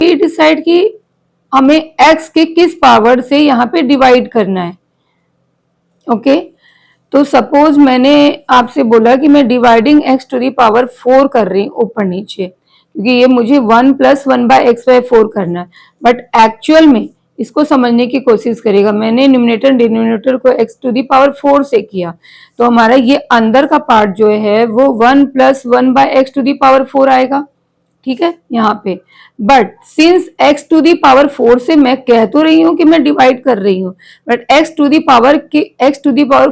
ये डिसाइड कि हमें x के किस पावर से यहाँ पे डिवाइड करना है। ओके, तो सपोज मैंने आपसे बोला कि मैं dividing x to the power 4 कर रही हूँ ऊपर नीचे, क्योंकि ये मुझे 1 + 1/x/4 करना है। बट एक्चुअल में इसको समझने की कोशिश करेगा, मैंने न्यूमरेटर डिनोमिनेटर को x टू दी पावर 4 से किया, तो हमारा ये अंदर का पार्ट जो है वो 1 + 1/x टू दी पावर 4 आएगा। ठीक है यहाँ पे, but since x to the power 4 से मैं कह तो रही हूँ कि मैं डिवाइड कर रही हूँ, but x to the power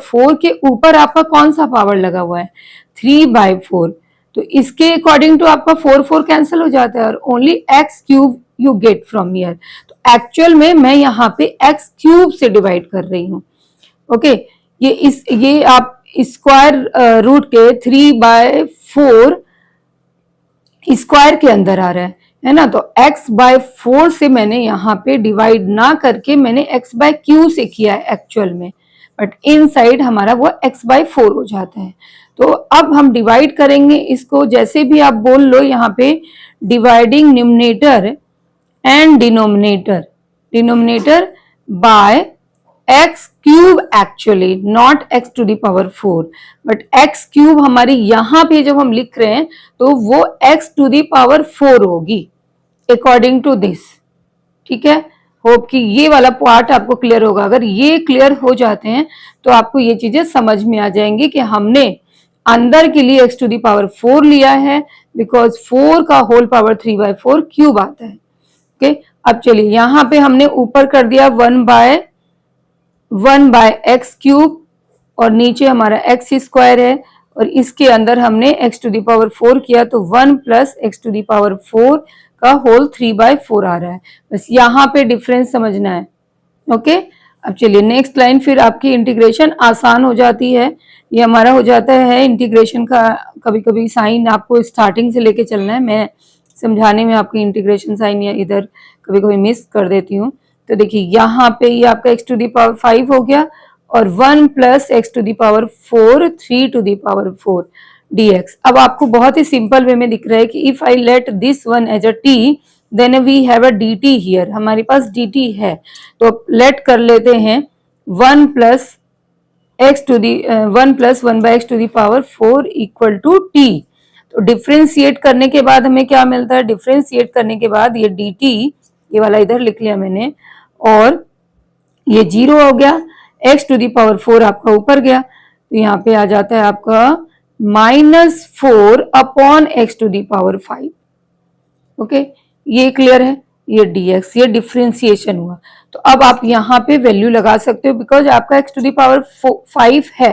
4 के ऊपर आपका कौन सा पावर लगा हुआ है, 3/4। तो इसके अकॉर्डिंग टू आपका 4 कैंसिल हो जाता है और only x³ you get from here. तो एक्चुअल में मैं यहाँ पे x³ से डिवाइड कर रही हूँ। ओके, ये आप स्क्वायर रूट के 3/4 स्क्वायर के अंदर आ रहा है ना, तो x/4 से मैंने यहाँ पे डिवाइड ना करके मैंने x/q से किया है एक्चुअल में, बट इनसाइड हमारा वो x/4 हो जाता है। तो अब हम डिवाइड करेंगे इसको, जैसे भी आप बोल लो यहाँ पे dividing numerator and denominator by x³ actually, not x to the power 4, but x³ हमारी यहाँ पे जब हम लिख रहे हैं तो वो x टू दी पावर 4 होगी अकॉर्डिंग टू दिस। ठीक है, होप कि ये वाला पार्ट आपको क्लियर होगा। अगर ये क्लियर हो जाते हैं तो आपको ये चीजें समझ में आ जाएंगी कि हमने अंदर के लिए x टू दी पावर 4 लिया है, बिकॉज 4 का होल पावर 3/4 क्यूब आता है। ओके, अब चलिए यहाँ पे हमने ऊपर कर दिया 1/x³ और नीचे हमारा x² है, और इसके अंदर हमने x टू दी पावर 4 किया, तो 1 + x टू दी पावर 4 का होल 3/4 आ रहा है। बस यहाँ पे डिफरेंस समझना है। ओके, अब चलिए नेक्स्ट लाइन, फिर आपकी इंटीग्रेशन आसान हो जाती है। ये हमारा हो जाता है इंटीग्रेशन का, कभी कभी साइन आपको स्टार्टिंग से लेके चलना है, मैं समझाने में आपकी इंटीग्रेशन साइन या इधर कभी कभी मिस कर देती हूँ। तो देखिए यहाँ पे ये आपका x टू दी पावर 5 हो गया, और 1 + x to the power 4 3 to the power 4 dx। अब आपको बहुत ही सिंपल वे में दिख रहा है कि if I let this one as a t then we have a dt here, हमारे पास dt है, तो लेट कर लेते हैं 1 + 1/x to the power 4 = t। तो डिफ्रेंशिएट करने के बाद हमें क्या मिलता है, डिफ्रेंशिएट करने के बाद ये dt, ये वाला इधर लिख लिया मैंने, और ये 0 हो गया, x टू दी पावर 4 आपका ऊपर गया, तो यहाँ पे आ जाता है आपका -4 x to the power 5। Okay, ये क्लियर है, ये dx, ये डिफ्रेंशिएशन हुआ। तो अब आप यहाँ पे वैल्यू लगा सकते हो, बिकॉज आपका x टू दी पावर 5 है।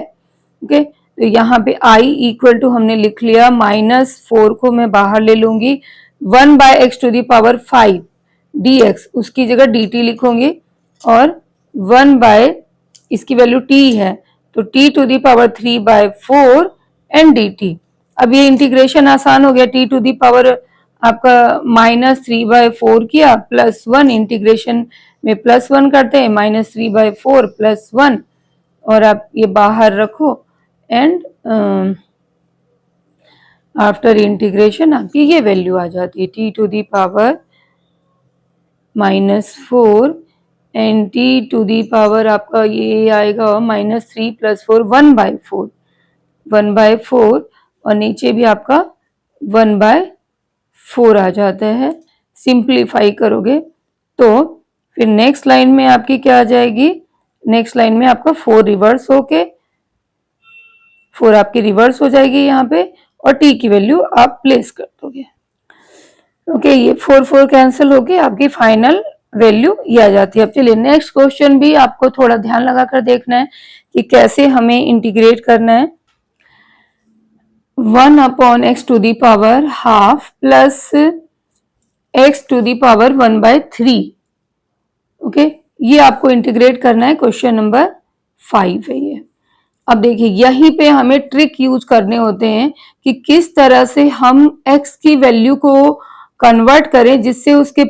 ओके, तो यहाँ पे i = हमने लिख लिया, -4 को मैं बाहर ले लूंगी, 1/x to the power 5 dx, उसकी जगह dt लिखूंगी, और 1/ इसकी वैल्यू t है, तो t to the power 3/4 and dt। अब ये इंटीग्रेशन आसान हो गया, t टू दी पावर आपका -3/4 किया, +1, इंटीग्रेशन में +1 करते हैं, -3/4 +1, और आप ये बाहर रखो, एंड आफ्टर इंटीग्रेशन आपकी ये वैल्यू आ जाती है, t to the power -4 and t to the power आपका ये आएगा -3 + 4 1/4, और नीचे भी आपका 1/4 आ जाता है। सिंप्लीफाई करोगे तो फिर नेक्स्ट लाइन में आपकी क्या आ जाएगी, नेक्स्ट लाइन में आपका 4 रिवर्स होके 4 आपकी रिवर्स हो जाएगी यहाँ पे, और t की वैल्यू आप प्लेस कर दोगे। ओके, ये 4 कैंसिल होके आपकी फाइनल वैल्यू ये आ जाती है। अब चलिए नेक्स्ट क्वेश्चन भी आपको थोड़ा ध्यान लगाकर देखना है कि कैसे हमें इंटीग्रेट करना है। 1/x to the power half plus x to the power 1/3। Okay, ये आपको इंटीग्रेट करना है, क्वेश्चन नंबर 5 है ये। अब देखिए यहीं पे हमें ट्रिक यूज करने होते हैं कि किस तरह से हम x की वैल्यू को कन्वर्ट करें जिससे उसके